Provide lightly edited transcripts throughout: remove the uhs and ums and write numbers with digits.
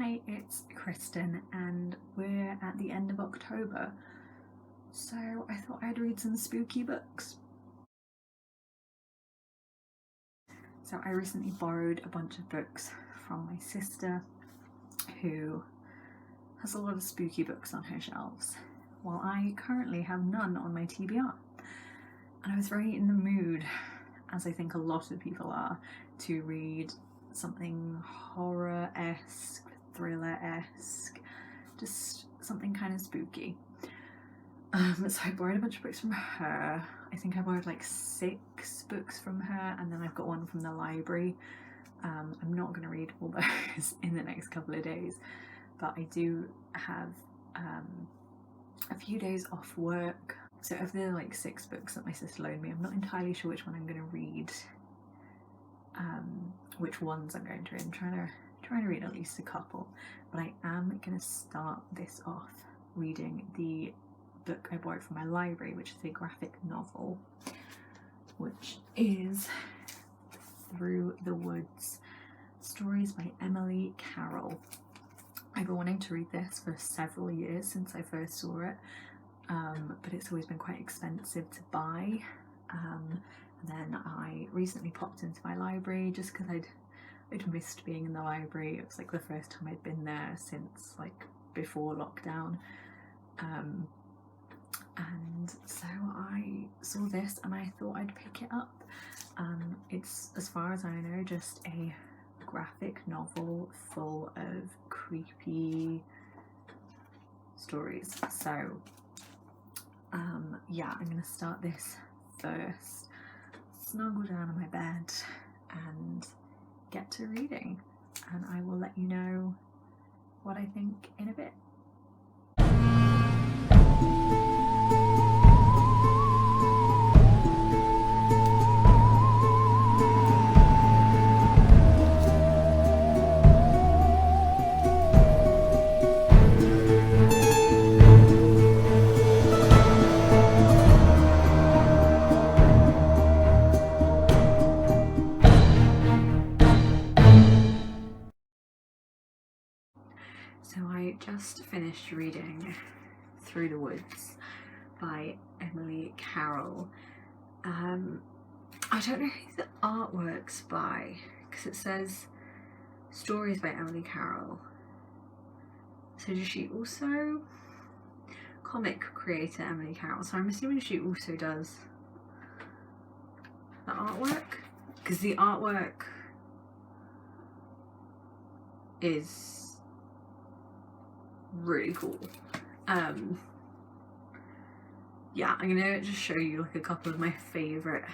Hi, it's Kristen and we're at the end of October, so I thought I'd read some spooky books. So I recently borrowed a bunch of books from my sister, who has a lot of spooky books on her shelves, while I currently have none on my TBR. And I was very in the mood, as I think a lot of people are, to read something horror-esque, thriller-esque, just something kind of spooky. So I borrowed a bunch of books from her. I think I borrowed like 6 books from her, and then I've got one from the library. I'm not going to read all those in the next couple of days, but I do have a few days off work. So of the like 6 books that my sister loaned me, I'm not entirely sure which one I'm going to read, which ones I'm going to read. I'm trying to read at least a couple, but I am going to start this off reading the book I borrowed from my library, which is a graphic novel, which is Through the Woods, stories by Emily Carroll. I've been wanting to read this for several years since I first saw it, but it's always been quite expensive to buy. And then I recently popped into my library just because I'd missed being in the library. It was like the first time I'd been there since like before lockdown. And so I saw this and I thought I'd pick it up. It's, as far as I know, just a graphic novel full of creepy stories. So yeah, I'm gonna start this first, snuggle down on my bed and get to reading, and I will let you know what I think in a bit. So I just finished reading Through the Woods by Emily Carroll. I don't know who the artwork's by, because it says stories by Emily Carroll. So does she also... comic creator Emily Carroll, so I'm assuming she also does the artwork, because the artwork is really cool. Yeah, I'm gonna just show you like a couple of my favourite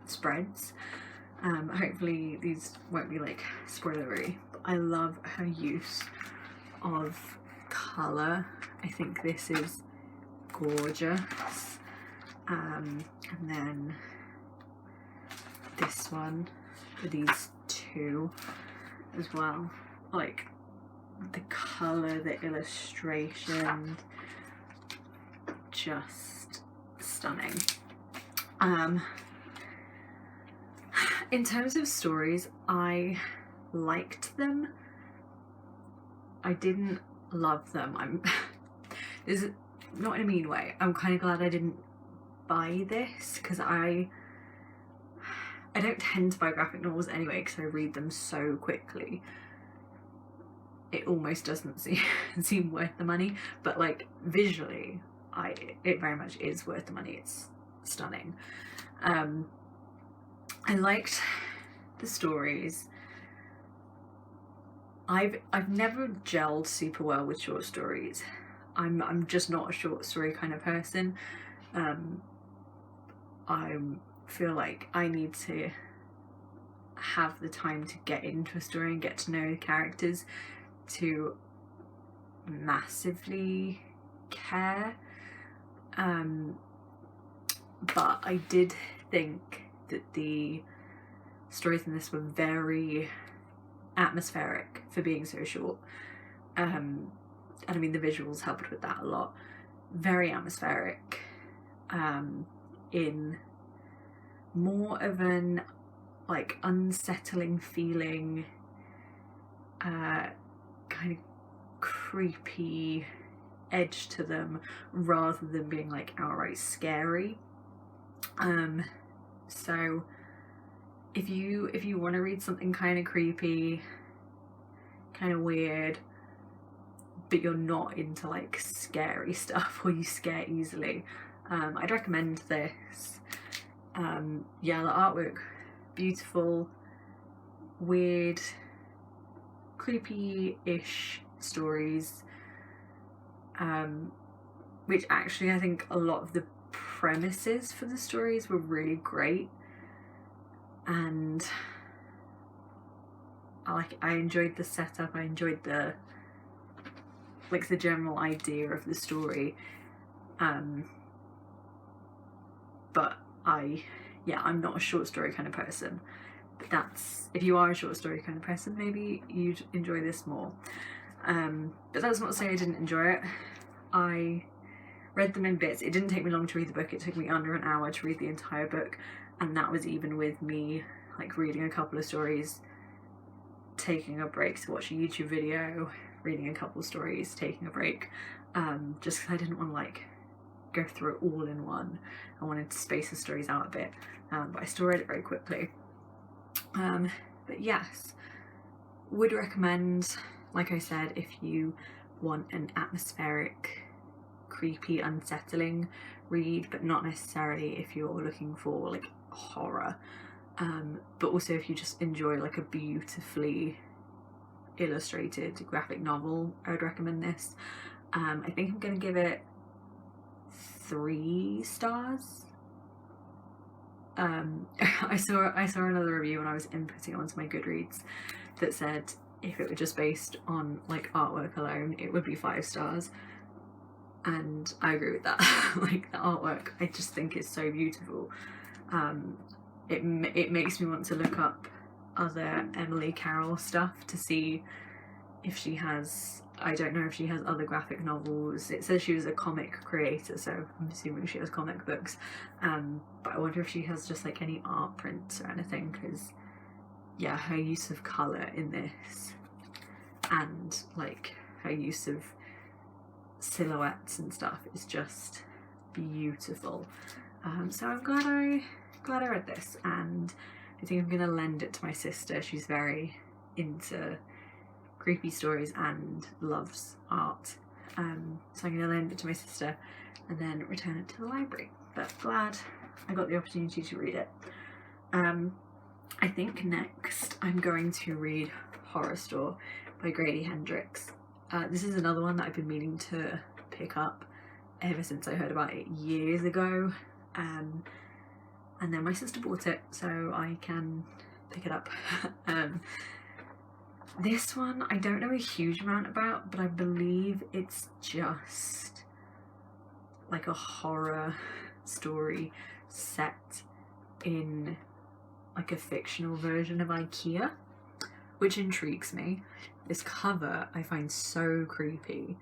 spreads. Hopefully these won't be like spoilery, but I love her use of colour. I think this is gorgeous. And then this one, these 2 as well, like the colour, the illustration, just stunning. In terms of stories, I liked them. I didn't love them. This is not in a mean way. I'm kind of glad I didn't buy this, because I don't tend to buy graphic novels anyway, because I read them so quickly. It almost doesn't seem worth the money, but like visually, it very much is worth the money. It's stunning. I liked the stories. I've never gelled super well with short stories. I'm just not a short story kind of person. I feel like I need to have the time to get into a story and get to know the characters to massively care. But I did think that the stories in this were very atmospheric for being so short. And I mean, the visuals helped with that a lot. Very atmospheric, in more of an like unsettling feeling kind of creepy edge to them rather than being like outright scary. So if you want to read something kind of creepy, kind of weird, but you're not into like scary stuff or you scare easily, I'd recommend this. Yeah, the artwork, beautiful, weird, creepy-ish stories, which actually I think a lot of the premises for the stories were really great, and I enjoyed the setup, I enjoyed the general idea of the story, but I'm not a short story kind of person. But that's, if you are a short story kind of person, maybe you'd enjoy this more. But that's not to say I didn't enjoy it. I read them in bits. It didn't take me long to read the book. It took me under an hour to read the entire book, and that was even with me like reading a couple of stories, taking a break to watch a YouTube video, reading a couple of stories, taking a break, just because I didn't want to like go through it all in one. I wanted to space the stories out a bit, but I still read it very quickly. But yes, would recommend, like I said, if you want an atmospheric, creepy, unsettling read, but not necessarily if you're looking for like horror, but also if you just enjoy like a beautifully illustrated graphic novel, I would recommend this. I think I'm gonna give it 3 stars. I saw another review when I was inputting onto my Goodreads that said if it were just based on like artwork alone, it would be 5 stars, and I agree with that. Like the artwork, I just think is so beautiful. It makes me want to look up other Emily Carroll stuff to see if she has, I don't know if she has other graphic novels. It says she was a comic creator, so I'm assuming she has comic books, but I wonder if she has just like any art prints or anything, because yeah, her use of colour in this and like her use of silhouettes and stuff is just beautiful. So I'm glad I read this, and I think I'm gonna lend it to my sister. She's very into creepy stories and loves art, so I'm gonna lend it to my sister and then return it to the library. But glad I got the opportunity to read it. I think next I'm going to read Horrorstör by Grady Hendrix. This is another one that I've been meaning to pick up ever since I heard about it years ago, and then my sister bought it so I can pick it up. This one I don't know a huge amount about, but I believe it's just like a horror story set in like a fictional version of IKEA, which intrigues me. This cover I find so creepy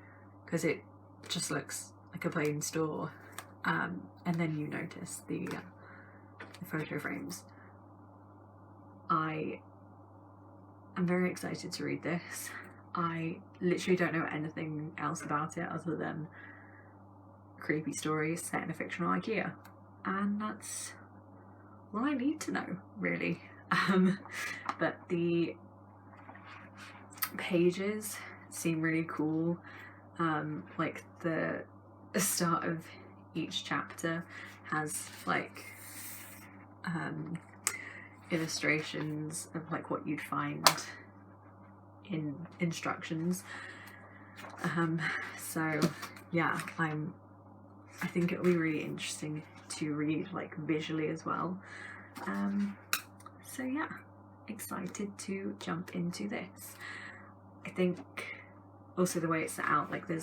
because it just looks like a plain store, and then you notice the photo frames. I'm very excited to read this. I literally don't know anything else about it other than creepy stories set in a fictional IKEA, and that's all I need to know, really. But the pages seem really cool. Like the start of each chapter has like illustrations of like what you'd find in instructions. So yeah, I think it'll be really interesting to read like visually as well. So yeah, excited to jump into this. I think also the way it's set out, like there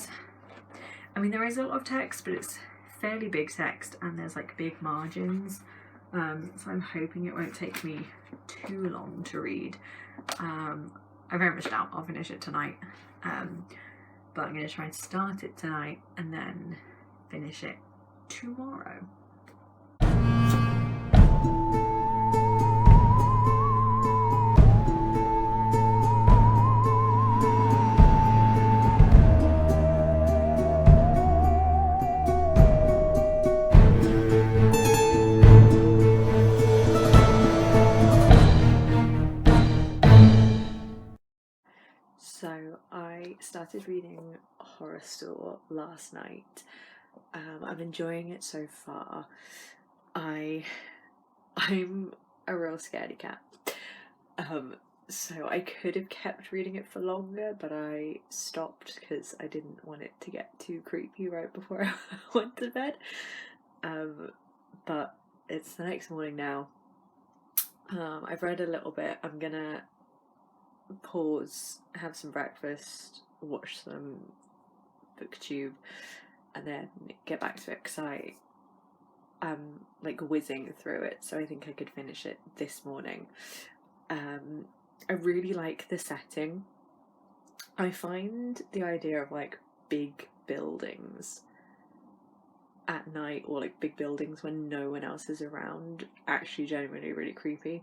is a lot of text, but it's fairly big text and there's like big margins, so I'm hoping it won't take me too long to read. I very much doubt I'll finish it tonight, but I'm going to try and start it tonight and then finish it tomorrow. So I started reading Horrorstall last night. I'm enjoying it so far. I'm a real scaredy cat. Um, so I could have kept reading it for longer, but I stopped because I didn't want it to get too creepy right before I went to bed. But it's the next morning now. I've read a little bit. I'm gonna pause, have some breakfast, watch some booktube, and then get back to it because I'm like whizzing through it, so I think I could finish it this morning. I really like the setting. I find the idea of like big buildings at night, or like big buildings when no one else is around, actually genuinely really creepy.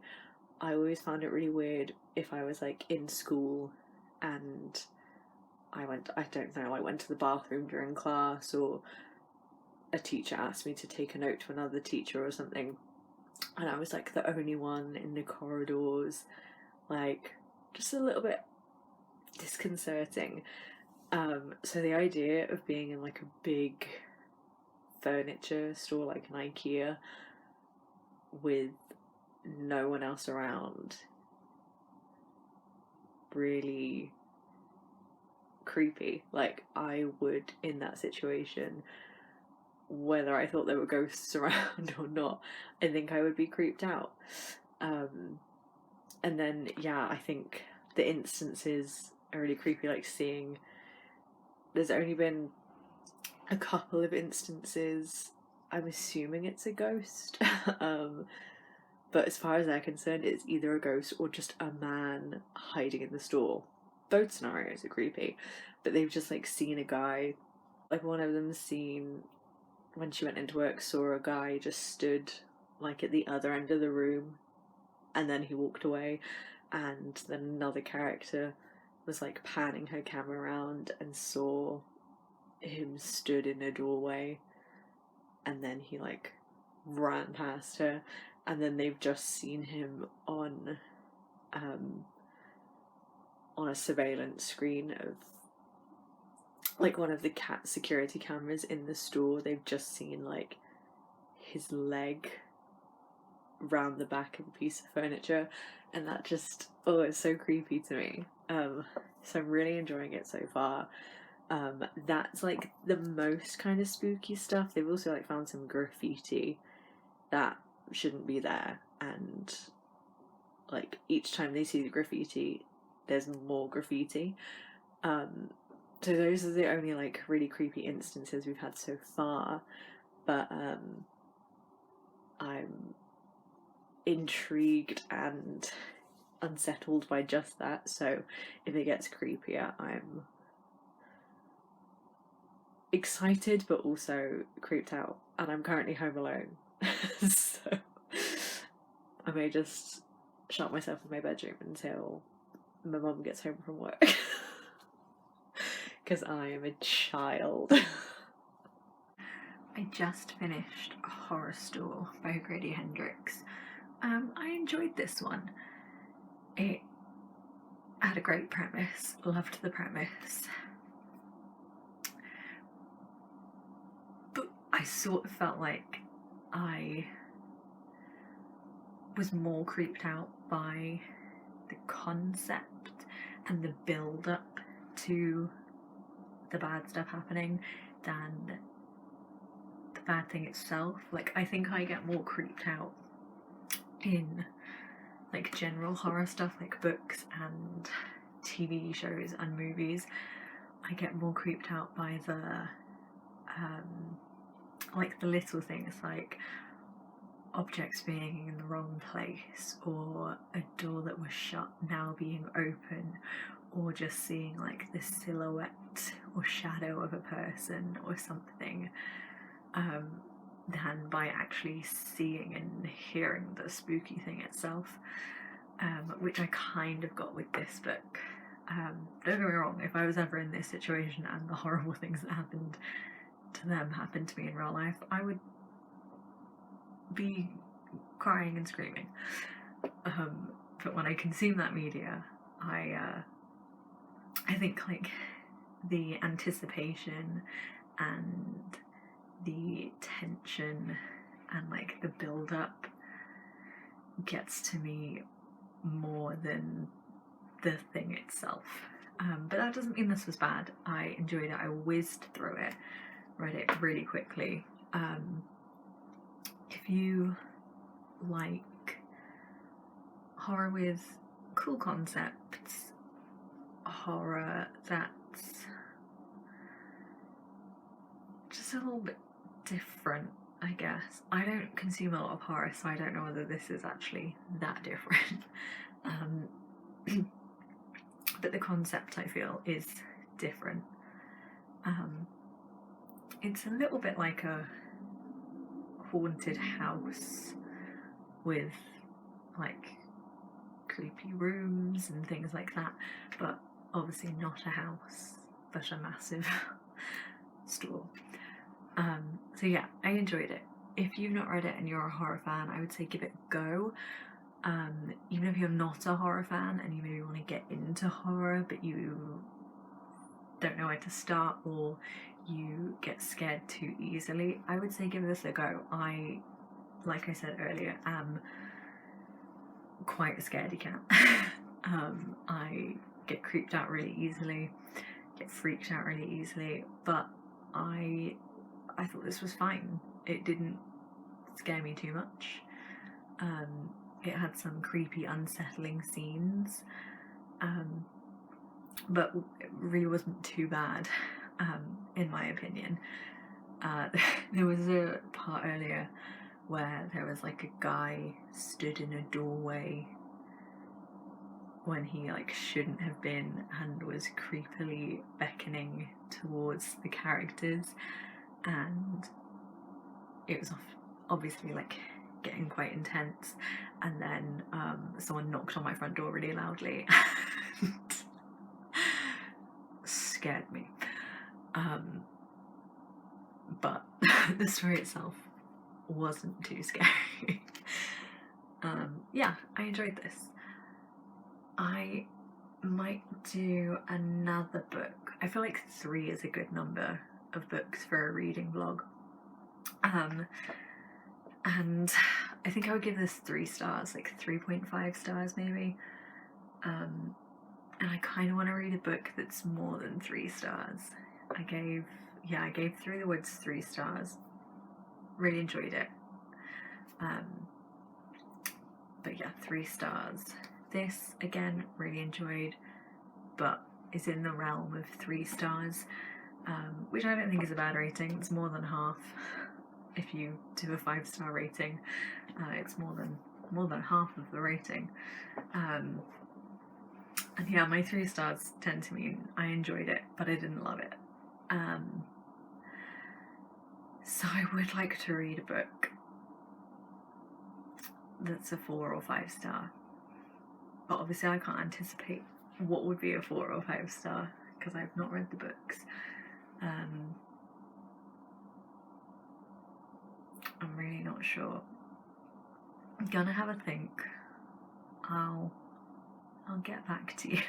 I always found it really weird if I was like in school and I went to the bathroom during class, or a teacher asked me to take a note to another teacher or something, and I was like the only one in the corridors, like just a little bit disconcerting. So the idea of being in like a big furniture store like an IKEA with no one else around, really creepy. Like I would, in that situation, whether I thought there were ghosts around or not, I think I would be creeped out. And then yeah, I think the instances are really creepy, like seeing there's only been a couple of instances, I'm assuming it's a ghost. But as far as they're concerned, it's either a ghost or just a man hiding in the store. Both scenarios are creepy, but they've just like seen a guy, like one of them's seen, when she went into work, saw a guy just stood like at the other end of the room, and then he walked away, and then another character was like panning her camera around and saw him stood in a doorway, and then he like ran past her, and then they've just seen him on a surveillance screen of like one of the security cameras in the store. They've just seen like his leg round the back of a piece of furniture, and that just, oh, it's so creepy to me. So I'm really enjoying it so far. That's like the most kind of spooky stuff. They've also like found some graffiti that shouldn't be there, and like each time they see the graffiti, there's more graffiti. So those are the only like really creepy instances we've had so far, but I'm intrigued and unsettled by just that. So if it gets creepier, I'm excited but also creeped out, and I'm currently home alone. So I may just shut myself in my bedroom until my mum gets home from work. Because I am a child. I just finished Horrorstall by Grady Hendrix. I enjoyed this one. It had a great premise, loved the premise. But I sort of felt like I was more creeped out by the concept and the build up to the bad stuff happening than the bad thing itself. Like, I think I get more creeped out in like general horror stuff, like books and TV shows and movies. I get more creeped out by the like the little things, like objects being in the wrong place, or a door that was shut now being open, or just seeing like the silhouette or shadow of a person or something, than by actually seeing and hearing the spooky thing itself, which I kind of got with this book. Don't get me wrong, if I was ever in this situation and the horrible things that happened to them happened to me in real life, I would be crying and screaming. But when I consume that media, I I think like the anticipation and the tension and like the build up gets to me more than the thing itself. But that doesn't mean this was bad. I enjoyed it. I whizzed through it, read it really quickly. If you like horror with cool concepts, horror that's just a little bit different, I guess. I don't consume a lot of horror, so I don't know whether this is actually that different. But the concept, I feel, is different. It's a little bit like a haunted house with like creepy rooms and things like that, but obviously not a house, but a massive store. So yeah, I enjoyed it. If you've not read it and you're a horror fan, I would say give it a go. Even if you're not a horror fan and you maybe want to get into horror but you don't know where to start, or you get scared too easily, I would say give this a go. I, like I said earlier, am quite a scaredy cat. I get creeped out really easily, get freaked out really easily, but I thought this was fine. It didn't scare me too much. It had some creepy, unsettling scenes, but it really wasn't too bad, in my opinion. There was a part earlier where there was like a guy stood in a doorway when he like shouldn't have been and was creepily beckoning towards the characters, and it was obviously like getting quite intense, and then someone knocked on my front door really loudly and scared me, but the story itself wasn't too scary. Yeah, I enjoyed this. I might do another book. I feel like 3 is a good number of books for a reading vlog. And I think I would give this 3 stars, like 3.5 stars maybe. And I kind of want to read a book that's more than 3 stars. I gave Through the Woods 3 stars. Really enjoyed it. But yeah, 3 stars. This, again, really enjoyed, but is in the realm of 3 stars, which I don't think is a bad rating. It's more than half. If you do a 5-star rating, it's more than half of the rating. And yeah, my 3 stars tend to mean I enjoyed it, but I didn't love it. So I would like to read a book that's a 4 or 5 star, but obviously I can't anticipate what would be a 4 or 5 star because I've not read the books. I'm really not sure. I'm gonna have a think. I'll get back to you.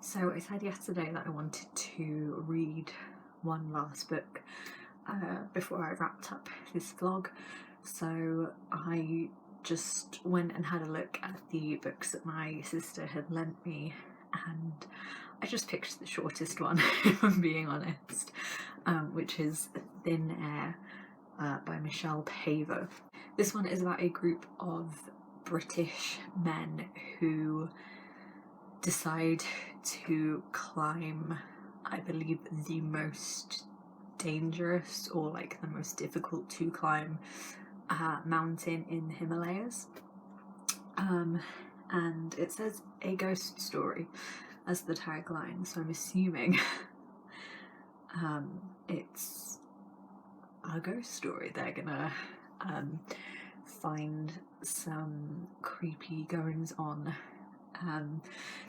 So I said yesterday that I wanted to read one last book before I wrapped up this vlog. So I just went and had a look at the books that my sister had lent me, and I just picked the shortest one, if I'm being honest, which is Thin Air by Michelle Paver. This one is about a group of British men who decide to climb, I believe, the most dangerous or like the most difficult to climb mountain in the Himalayas. And it says a ghost story as the tagline, so I'm assuming it's a ghost story. They're gonna find some creepy goings on.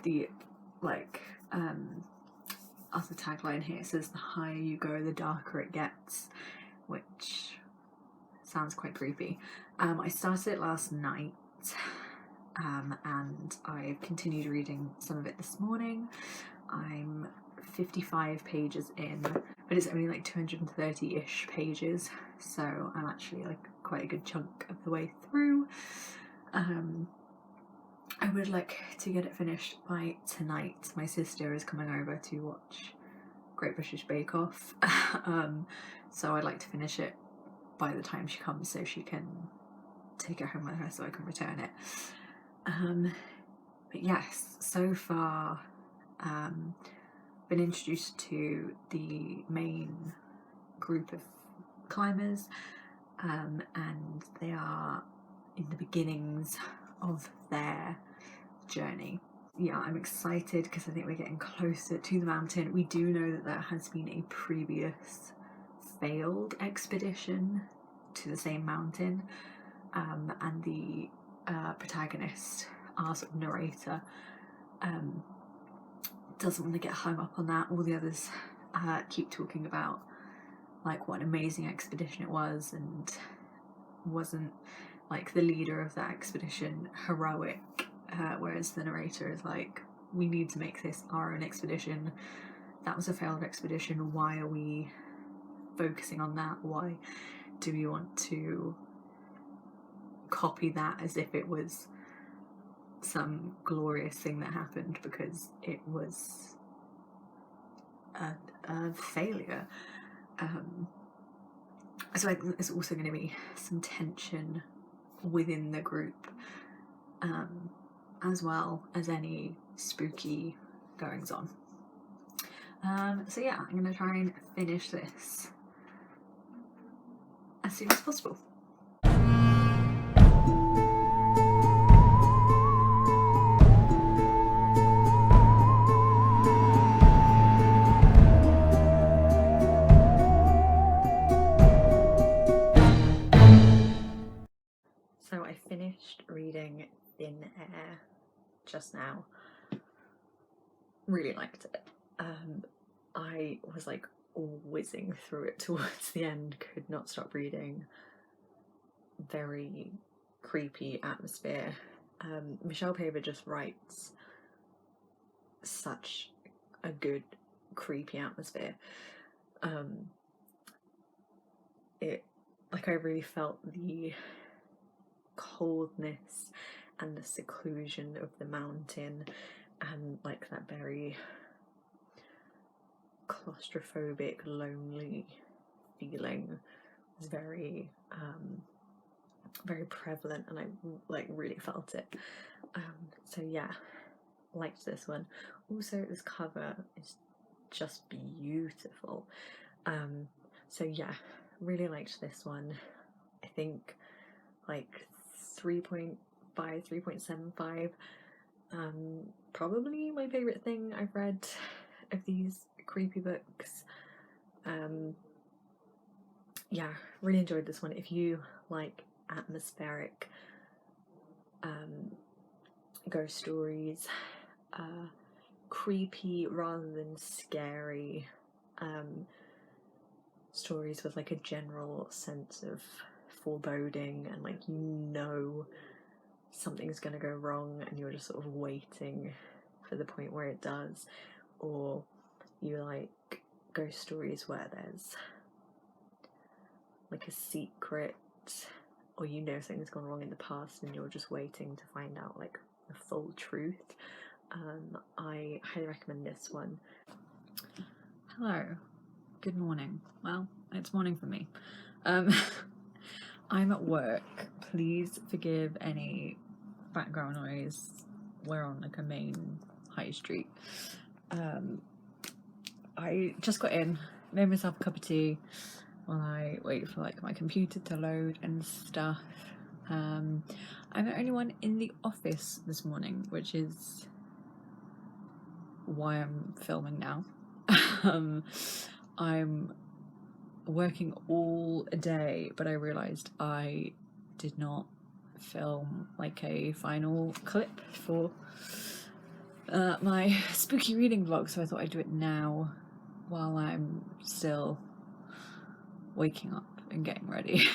The other tagline here says the higher you go, the darker it gets, which sounds quite creepy. I started it last night, and I've continued reading some of it this morning. I'm 55 pages in, but it's only like 230-ish pages, so I'm actually like quite a good chunk of the way through. I would like to get it finished by tonight. My sister is coming over to watch Great British Bake Off, so I'd like to finish it by the time she comes so she can take it home with her so I can return it. But yes, so far been introduced to the main group of climbers, and they are in the beginnings of their journey. Yeah, I'm excited because I think we're getting closer to the mountain. We do know that there has been a previous failed expedition to the same mountain, and the protagonist, our sort of narrator, doesn't want to get hung up on that. All the others keep talking about like what an amazing expedition it was, and wasn't like the leader of that expedition heroic, whereas the narrator is like, we need to make this our own expedition. That was a failed expedition. Why are we focusing on that? Why do we want to copy that as if it was some glorious thing that happened? Because it was a failure. So I think there's also going to be some tension within the group, as well as any spooky goings on. So yeah, I'm going to try and finish this as soon as possible. So I finished reading Thin Air just now. Really liked it. I was like whizzing through it towards the end, could not stop reading. Very creepy atmosphere. Michelle Paver just writes such a good creepy atmosphere. I really felt the coldness and the seclusion of the mountain, and like that very claustrophobic, lonely feeling was very prevalent, and I like really felt it. So yeah, liked this one. Also, this cover is just beautiful. So yeah, really liked this one. I think like 3.5, 3.75. Probably my favourite thing I've read of these creepy books. Yeah, really enjoyed this one. If you like atmospheric ghost stories, creepy rather than scary stories with like a general sense of foreboding, and like something's gonna go wrong and you're just sort of waiting for the point where it does, or you like ghost stories where there's like a secret, or something's gone wrong in the past and you're just waiting to find out like the full truth, I highly recommend this one. Hello, good morning. Well, it's morning for me. I'm at work. Please forgive any background noise. We're on like a main high street. I just got in, made myself a cup of tea while I wait for like my computer to load and stuff. I'm the only one in the office this morning, which is why I'm filming now. I'm working all day, but I realised I did not film like a final clip for my spooky reading vlog, so I thought I'd do it now while I'm still waking up and getting ready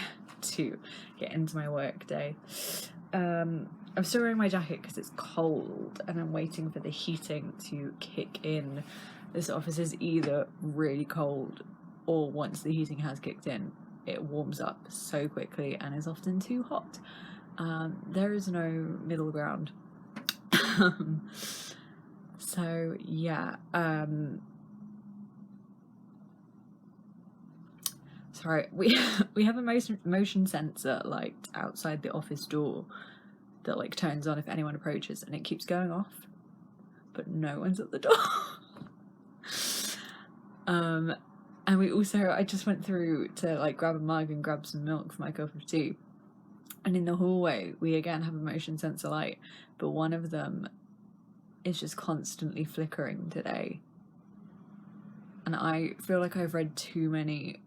to get into my work day. I'm still wearing my jacket because it's cold and I'm waiting for the heating to kick in. This office is either really cold or once the heating has kicked in, it warms up so quickly and is often too hot. There is no middle ground. So yeah, sorry, we have a motion sensor like outside the office door that like turns on if anyone approaches, and it keeps going off, but no one's at the door. And we also, I just went through to like grab a mug and grab some milk for my cup of tea, and in the hallway we again have a motion sensor light, but one of them is just constantly flickering today, and I feel like I've read too many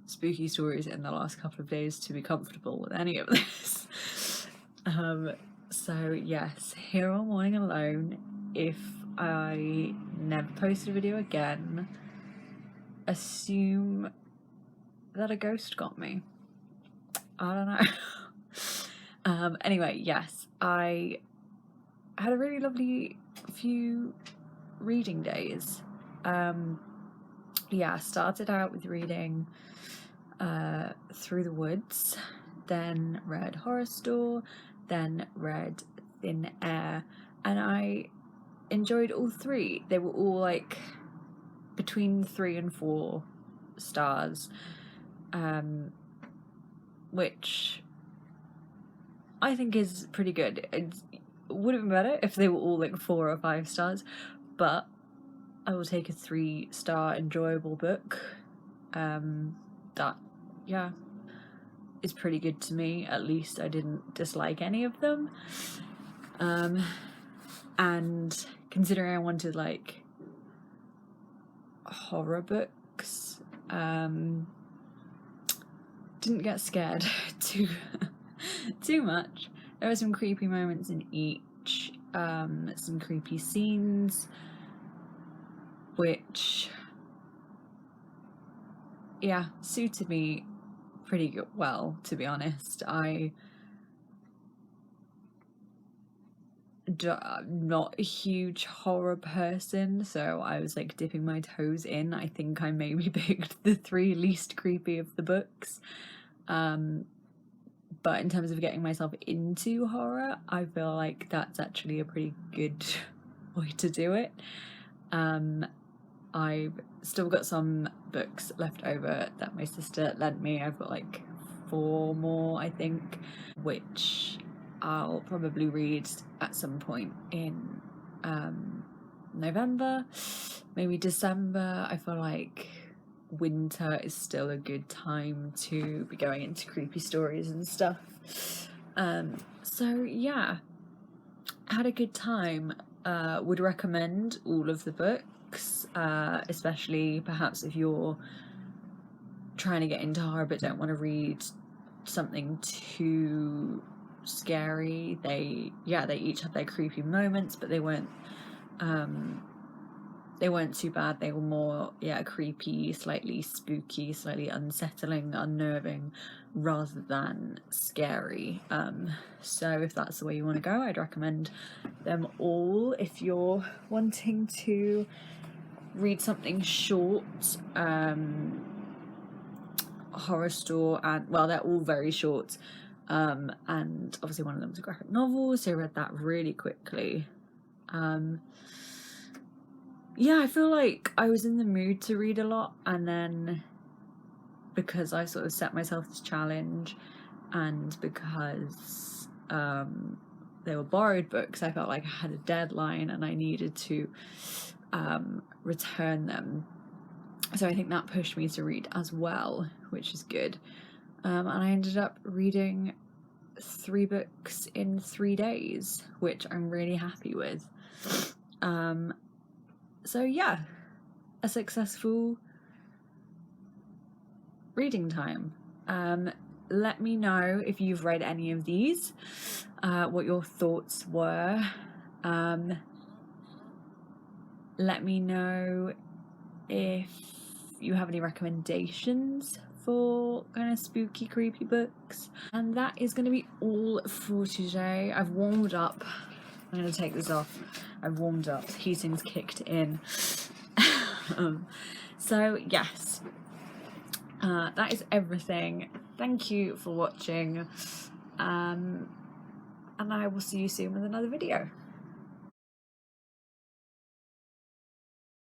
spooky stories in the last couple of days to be comfortable with any of this. So yes, here on Morning Alone. If I never post a video again, assume that a ghost got me. I don't know. Anyway, yes, I had a really lovely few reading days. Yeah, started out with reading Through the Woods, then read Horrorstör, then read Thin Air, and I enjoyed all three. They were all like between 3 and 4 stars, which I think is pretty good. It would have been better if they were all like 4 or 5 stars, but I will take a 3-star enjoyable book. That, yeah, is pretty good to me. At least I didn't dislike any of them. And considering I wanted like horror books, didn't get scared too much. There were some creepy moments in each, some creepy scenes, which, yeah, suited me pretty well, to be honest. I'm not a huge horror person, so I was like dipping my toes in. I think I maybe picked the 3 least creepy of the books. But in terms of getting myself into horror, I feel like that's actually a pretty good way to do it. I've still got some books left over that my sister lent me. I've got like 4 more, I think, which I'll probably read at some point in November, maybe December. I feel like winter is still a good time to be going into creepy stories and stuff. So yeah, had a good time. Would recommend all of the books, especially perhaps if you're trying to get into horror but don't want to read something too scary. They each had their creepy moments, but they weren't too bad. They were more creepy, slightly spooky, slightly unsettling, unnerving, rather than scary. So if that's the way you want to go, I'd recommend them all. If you're wanting to read something short, Horrorstör, and well, they're all very short, and obviously one of them is a graphic novel, so I read that really quickly. Yeah, I feel like I was in the mood to read a lot, and then because I sort of set myself this challenge, and because they were borrowed books, I felt like I had a deadline and I needed to return them. So I think that pushed me to read as well, which is good. And I ended up reading 3 books in 3 days, which I'm really happy with. So yeah, a successful reading time. Let me know if you've read any of these, what your thoughts were. Let me know if you have any recommendations for kind of spooky, creepy books. And that is going to be all for today. I've warmed up. I'm going to take this off. I've warmed up. The heating's kicked in. So yes, that is everything. Thank you for watching. And I will see you soon with another video.